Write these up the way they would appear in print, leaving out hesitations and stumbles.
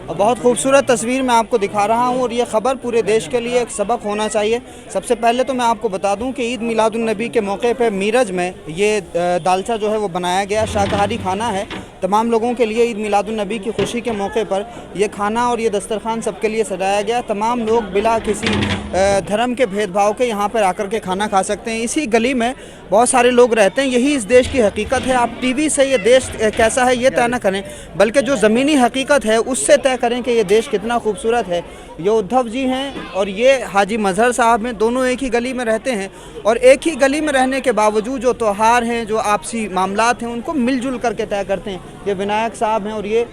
और बहुत खूबसूरत तस्वीर मैं आपको दिखा रहा हूँ और ये ख़बर पूरे देश के लिए एक सबक होना चाहिए। सबसे पहले तो मैं आपको बता दूँ कि ईद मिलादुन्नबी के मौके पे मीरज में ये दालचा जो है वो बनाया गया, शाकाहारी खाना है तमाम लोगों के लिए। ईद मिलादुन्नबी की खुशी के मौके पर ये खाना और ये दस्तरखान सबके लिए सजाया गया। तमाम लोग बिला किसी धर्म के भेदभाव के यहाँ पर आकर के खाना खा सकते हैं। इसी गली में बहुत सारे लोग रहते हैं। यही इस देश की हकीकत है। आप टीवी से ये देश कैसा है ये तय न करें, बल्कि जो ज़मीनी हकीकत है उससे तय करें कि ये देश कितना खूबसूरत है। ये उद्धव जी हैं और ये हाजी मजहर साहब हैं, दोनों एक ही गली में रहते हैं और एक ही गली में रहने के बावजूद जो त्यौहार हैं, जो आपसी मामलात हैं, उनको मिलजुल करके तय करते हैं। ये विनायक साहब हैं और ये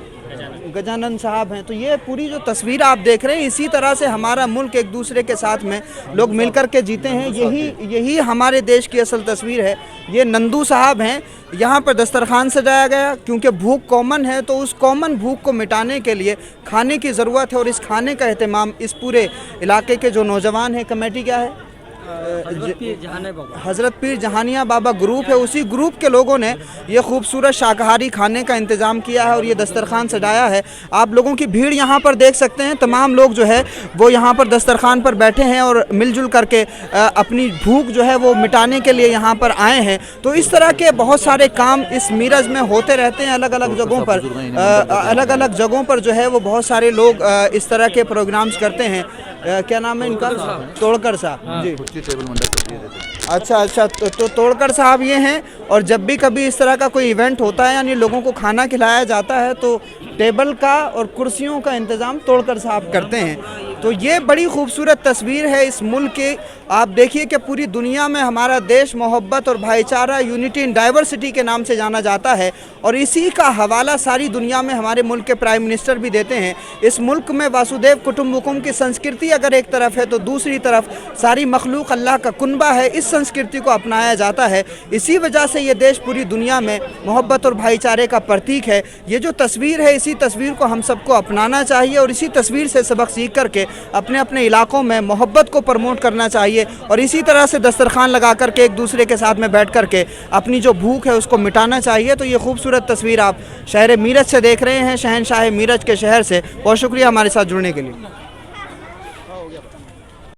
गजानन साहब हैं। तो ये पूरी जो तस्वीर आप देख रहे हैं, इसी तरह से हमारा मुल्क एक दूसरे के साथ में लोग मिलकर के जीते हैं। यही हमारे देश की असल तस्वीर है। ये नंदू साहब हैं, यहाँ पर दस्तरखान सजाया गया क्योंकि भूख कॉमन है, तो उस कॉमन भूख को मिटाने के लिए खाने की ज़रूरत है और इस खाने का एहतमाम इस पूरे इलाके के जो नौजवान हैं, कमेटी क्या है, हज़रत पीर जहानिया बाबा ग्रुप है, उसी ग्रुप के लोगों ने ये खूबसूरत शाकाहारी खाने का इंतज़ाम किया है और ये दस्तरखान सजाया है। आप लोगों की भीड़ यहाँ पर देख सकते हैं। तमाम लोग जो है वो यहाँ पर दस्तरखान पर बैठे हैं और मिलजुल करके अपनी भूख जो है वो मिटाने के लिए यहाँ पर आए हैं। तो इस तरह के बहुत सारे काम इस मीरज में होते रहते हैं। अलग अलग जगहों पर जो है वो बहुत सारे लोग इस तरह के प्रोग्राम्स करते हैं। क्या नाम है इनका? तोड़कर साहब जी। अच्छा, तो तोड़कर साहब ये हैं और जब भी कभी इस तरह का कोई इवेंट होता है यानी लोगों को खाना खिलाया जाता है तो टेबल का और कुर्सियों का इंतज़ाम तोड़कर साहब करते हैं। तो ये बड़ी खूबसूरत तस्वीर है इस मुल्क की। आप देखिए कि पूरी दुनिया में हमारा देश मोहब्बत और भाईचारा, यूनिटी इन डाइवर्सिटी के नाम से जाना जाता है और इसी का हवाला सारी दुनिया में हमारे मुल्क के प्राइम मिनिस्टर भी देते हैं। इस मुल्क में वासुदेव कुटुम्बकम की संस्कृति अगर एक तरफ है तो दूसरी तरफ सारी मखलूक अल्लाह का कुनबा है। इस संस्कृति को अपनाया जाता है। इसी वजह से ये देश पूरी दुनिया में मोहब्बत और भाईचारे का प्रतीक है। ये जो तस्वीर है, इसी तस्वीर को हम सबको अपनाना चाहिए और इसी तस्वीर से सबक सीख करके अपने अपने इलाकों में मोहब्बत को प्रमोट करना चाहिए और इसी तरह से दस्तरखान लगा करके एक दूसरे के साथ में बैठ करके अपनी जो भूख है उसको मिटाना चाहिए। तो ये खूबसूरत तस्वीर आप शहर मीरज से देख रहे हैं, शहनशाह मीरज के शहर से। बहुत शुक्रिया हमारे साथ जुड़ने के लिए।